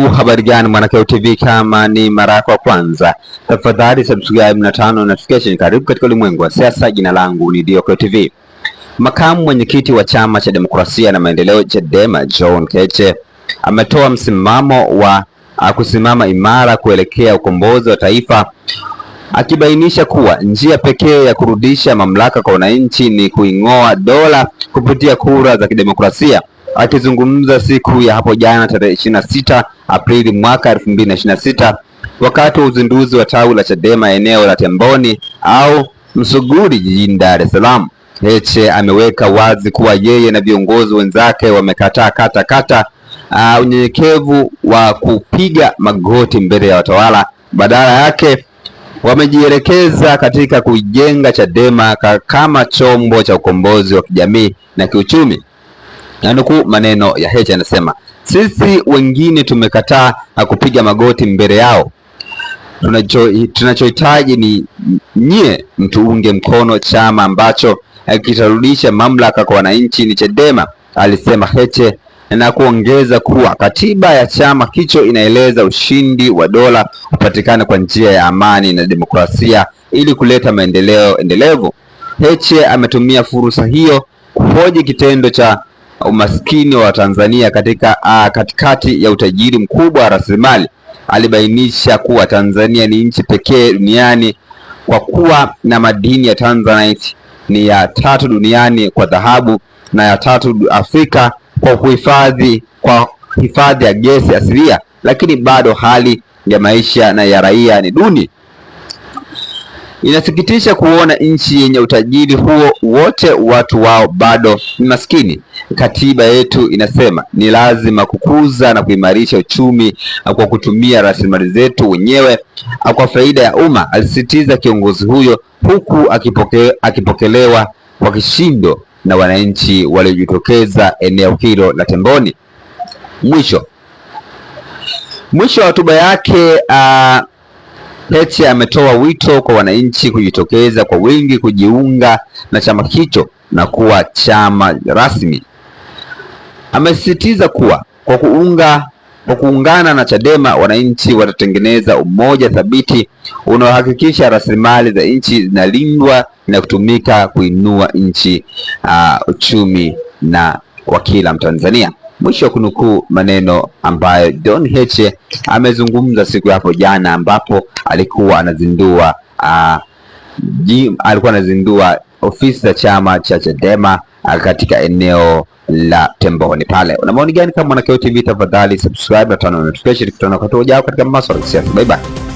Habari gani Mwanakeo TV, kama ni mara yako ya kwanza tafadhali subscribe na turn on notification. Karibu katika ulimwengu wa siasa. Jina langu ni Dionekeo TV. Makamu mwenyekiti wa chama cha demokrasia na maendeleo Chadema John Heche ametoa msimamo wa kusimama imara kuelekea ukombozi wa taifa, akibainisha kuwa njia pekee ya kurudisha mamlaka kwa wananchi ni kuing'oa dola kupitia kura za kidemokrasia. Akizungumza siku ya hapo jana tarehe 26 Aprili mwaka 2026 wakati wa uzinduzi wa tawi la Chadema eneo la Temboni au Msuguri jijini Dar es Salaam, Heche ameweka wazi kuwa yeye na viongozi wenzake wamekataa kata unyenyekevu wa kupiga magoti mbele ya watawala. Badala yake wamejielekeza katika kuijenga Chadema kama chombo cha ukombozi wa kijamii na kiuchumi. Nanukuu maneno ya Heche, anasema, sisi wengine tumekataa kupiga magoti mbele yao. Tunachohitaji ni nyie mtuunge mkono. Chama ambacho kitarudisha mamlaka kwa wananchi ni Chadema, alisema Heche, na kuongeza kuwa katiba ya chama hicho inaeleza ushindi wa dola upatikane kwa njia ya amani na demokrasia ili kuleta maendeleo endelevu. Heche ametumia fursa hiyo kuhoji kitendo cha umaskini wa Tanzania katikati ya utajiri mkubwa wa rasilimali. Alibainisha kuwa Tanzania ni nchi pekee duniani kwa kuwa na madini ya Tanzanite, ni ya 3 duniani kwa dhahabu na ya 3 Afrika kwa hifadhi ya gesi asilia, lakini bado hali ya maisha na ya raia ni duni. Inasikitisha kuona nchi yenye utajiri huo wote watu wao bado ni maskini. Katiba yetu inasema ni lazima kukuza na kuimarisha uchumi kwa kutumia rasilimali zetu wenyewe kwa faida ya umma, alisisitiza kiongozi huyo, huku akipokelewa kwa kishindo na wananchi waliojitokeza eneo hilo la Temboni. Mwisho wa hotuba yake, Heche ametoa wito kwa wananchi kujitokeza kwa wingi kujiunga na chama hicho na kuwa chama rasmi. Amesisitiza kuwa kwa kuungana na Chadema wananchi watatengeneza umoja thabiti unaohakikisha rasilimali za nchi zinalindwa na kutumika kuinua nchi, uchumi na wa kila Mtanzania. Mwisho wa kunukuu maneno ambayo John Heche amezungumza siku hapo jana, ambapo alikuwa anazindua ofisi za chama cha Chadema katika eneo la Temboni pale. Una maoni gani kama Mwanakeo TV? Tafadhali subscribe na turn on notification. Tukutane wakati ujao katika masuala ya siasa. Bye bye.